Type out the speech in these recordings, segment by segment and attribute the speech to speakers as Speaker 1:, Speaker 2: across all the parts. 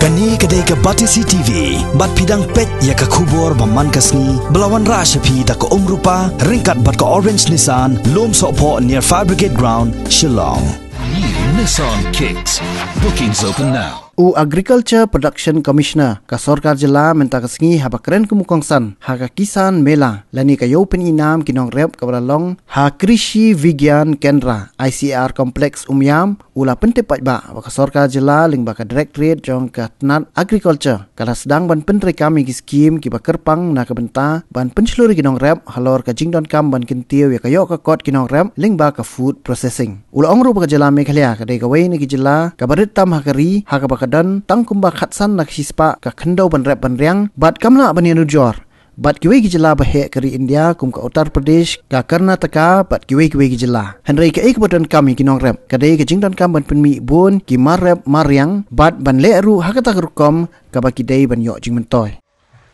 Speaker 1: Kani kadai ka Batisi TV, bat pidang pet ya ka kubor baman kasni, belawan rasha pi da ka umrupa, ringkat bat ka Orange Nissan, lom sokpo near Fire Brigade Ground, Shillong.
Speaker 2: New Nissan Kicks. Bookings open now.
Speaker 3: Agriculture Production Commissioner ka Sarkar Jilla minta kasengi haba keren kumukongsan ha ka Kisan Mela lani ka yo peninam kinong rep ka balalong ha Krishi Vigyan Kendra ICR Complex Umyam ula pentepat ba ka Sarkar Jilla ling ba ka Directorate jong ka Tanat Agriculture kala sedang ban pentri kami ki skim ki ba kerpang na ka benta ban penceluri kinong rep halor ka jingdon kam ban kintiu ya ka yo ka kot kinong rep ling ba ka food processing ula ongru ba ka Jilla Meghalaya ka dei ka wei ni ki Jilla ka baritam ha kari ha ka dan tangkumba khatsan nak hispa ka khendau ban rep ban riang bat kamla ban yanujor bat kiwe ki Jilla bahe kari India kum ka Uttar Pradesh ka Karnataka bat kiwe ki Jilla henrei ka ek bodan kami kinong rep kadai ka jingdan kam ban penmi bun ki mar rep mariang bat ban le ru hakata rukom ka ba kidai ban yo jingmentoy.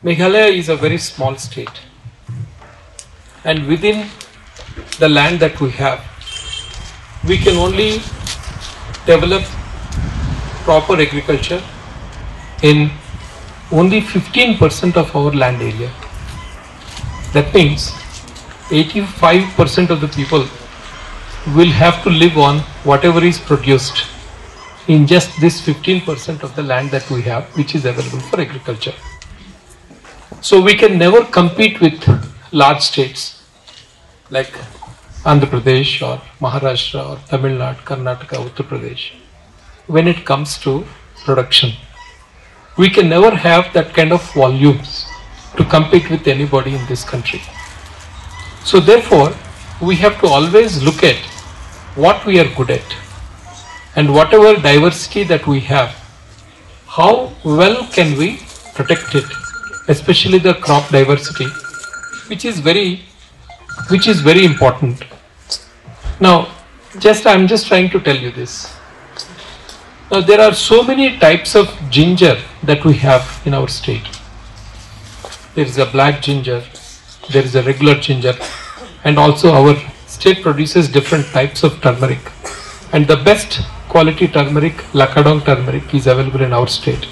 Speaker 4: Meghalaya is a very small state, and within the land that we have we can only develop proper agriculture in only 15% of our land area. That means 85% of the people will have to live on whatever is produced in just this 15% of the land that we have, which is available for agriculture. So we can never compete with large states like Andhra Pradesh or Maharashtra or Tamil Nadu, Karnataka, Uttar Pradesh. When it comes to production, we can never have that kind of volumes to compete with anybody in this country. So therefore, we have to always look at what we are good at and whatever diversity that we have, how well can we protect it, especially the crop diversity, which is very important. Now, I'm just trying to tell you this. Now, there are so many types of ginger that we have in our state. There is a black ginger, there is a regular ginger, and also our state produces different types of turmeric. And the best quality turmeric, Lakadong turmeric, is available in our state.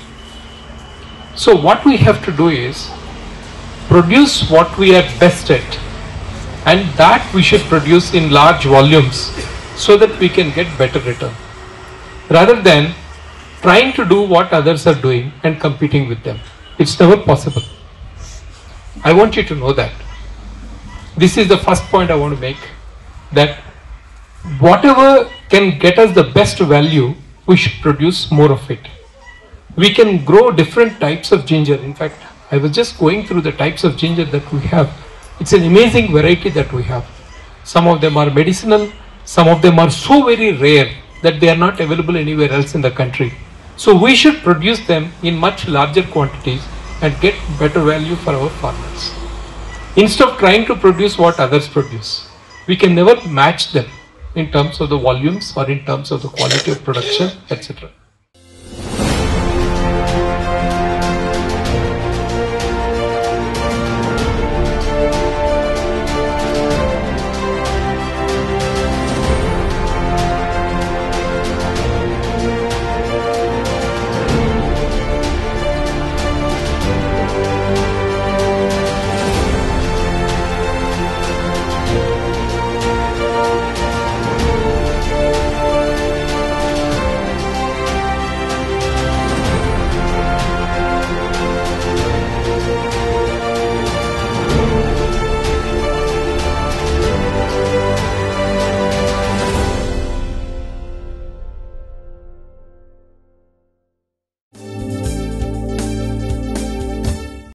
Speaker 4: So what we have to do is produce what we are best at, and that we should produce in large volumes so that we can get better return, rather than trying to do what others are doing and competing with them. It's never possible. I want you to know that. This is the first point I want to make, that whatever can get us the best value, we should produce more of it. We can grow different types of ginger. In fact, I was just going through the types of ginger that we have. It's an amazing variety that we have. Some of them are medicinal, some of them are so very rare that they are not available anywhere else in the country. So we should produce them in much larger quantities and get better value for our farmers. Instead of trying to produce what others produce, we can never match them in terms of the volumes or in terms of the quality of production, etc.